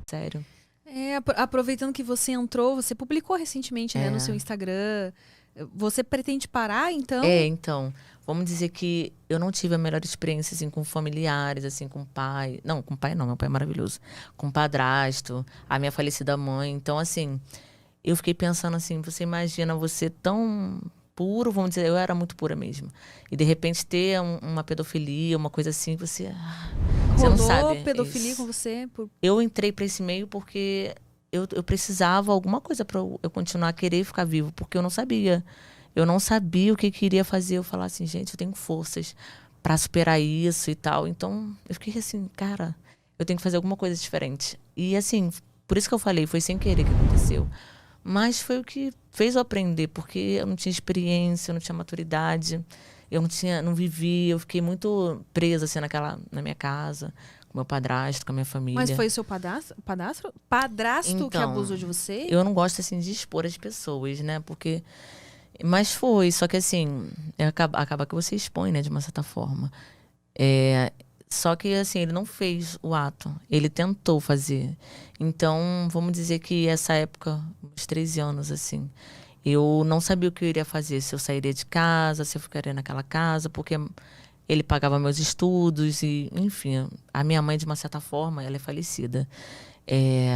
sério. Aproveitando que você entrou, você publicou recentemente, né, no seu Instagram. Você pretende parar, então? Então, vamos dizer que eu não tive a melhor experiência, assim, com familiares, assim, com pai. Não, com pai não, meu pai é maravilhoso. Com padrasto, a minha falecida mãe. Então, assim, eu fiquei pensando assim, você imagina você tão puro, vamos dizer, eu era muito pura mesmo. E de repente ter uma pedofilia, uma coisa assim, você não Rolou sabe. pedofilia com você? Eu entrei para esse meio porque eu precisava alguma coisa para eu continuar a querer ficar vivo, porque eu não sabia. Eu não sabia o que queria fazer. Eu falava assim, gente, eu tenho forças para superar isso e tal. Então, eu fiquei assim, cara, eu tenho que fazer alguma coisa diferente. E assim, por isso que eu falei, foi sem querer que aconteceu. Mas foi o que fez eu aprender, porque eu não tinha experiência, eu não tinha maturidade, eu não vivi, eu fiquei muito presa assim na minha casa, com meu padrasto, com a minha família. Mas foi o seu padrasto Então, que abusou de você? Eu não gosto assim de expor as pessoas, né? Porque mas foi, só que assim, acaba que você expõe, né, de uma certa forma. Só que assim, ele não fez o ato, ele tentou fazer. Então, vamos dizer que essa época, uns 13 anos, assim, eu não sabia o que eu iria fazer, se eu sairia de casa, se eu ficaria naquela casa, porque ele pagava meus estudos e, enfim, a minha mãe, de uma certa forma, ela é falecida.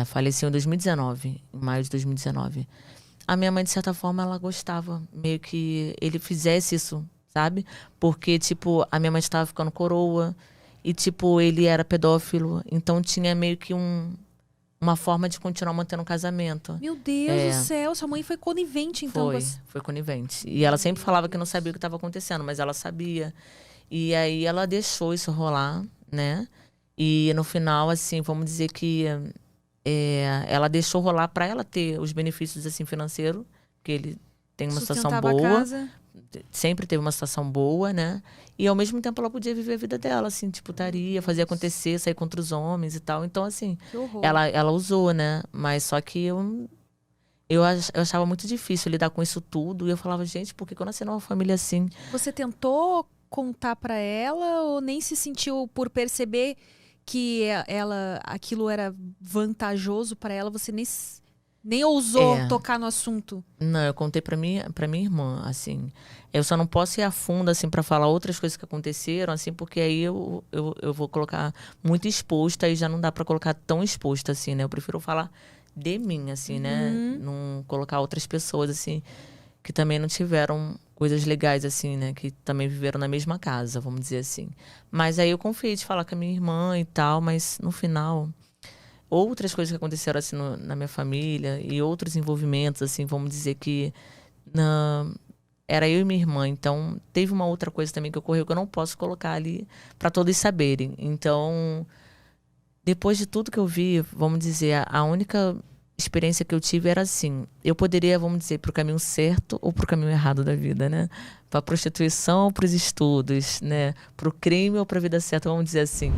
Faleceu em 2019, em maio de 2019. A minha mãe, de certa forma, ela gostava meio que ele fizesse isso, sabe? Porque, tipo, a minha mãe estava ficando coroa e, tipo, ele era pedófilo. Então, tinha meio que uma forma de continuar mantendo o casamento. Meu Deus do céu, sua mãe foi conivente, então. Foi conivente. E ela sempre falava que não sabia o que estava acontecendo, mas ela sabia. E aí, ela deixou isso rolar, né? E, no final, assim, vamos dizer que... ela deixou rolar para ela ter os benefícios assim financeiros, porque ele tem uma situação boa, sempre teve uma situação boa, né? E ao mesmo tempo ela podia viver a vida dela, assim, de putaria, fazer acontecer, sair contra os homens e tal. Então, assim, ela usou, né? Mas só que eu achava muito difícil lidar com isso tudo. E eu falava, gente, por que eu nasci numa família assim? Você tentou contar para ela ou nem se sentiu por perceber que aquilo era vantajoso para ela, você nem ousou tocar no assunto? Não, eu contei para minha irmã, assim. Eu só não posso ir a fundo, assim, para falar outras coisas que aconteceram, assim, porque aí eu vou colocar muito exposta e já não dá para colocar tão exposta, assim, né? Eu prefiro falar de mim, assim, né? Não colocar outras pessoas, assim, que também não tiveram coisas legais, assim, né? Que também viveram na mesma casa, vamos dizer assim. Mas aí eu confiei de falar com a minha irmã e tal, mas no final... Outras coisas que aconteceram, assim, na minha família e outros envolvimentos, assim, vamos dizer que... Era eu e minha irmã, então teve uma outra coisa também que ocorreu que eu não posso colocar ali para todos saberem. Então, depois de tudo que eu vi, vamos dizer, a única... experiência que eu tive era assim, eu poderia, vamos dizer, pro caminho certo ou pro caminho errado da vida, né? Pra prostituição ou pros estudos, né? Pro crime ou pra vida certa, vamos dizer assim.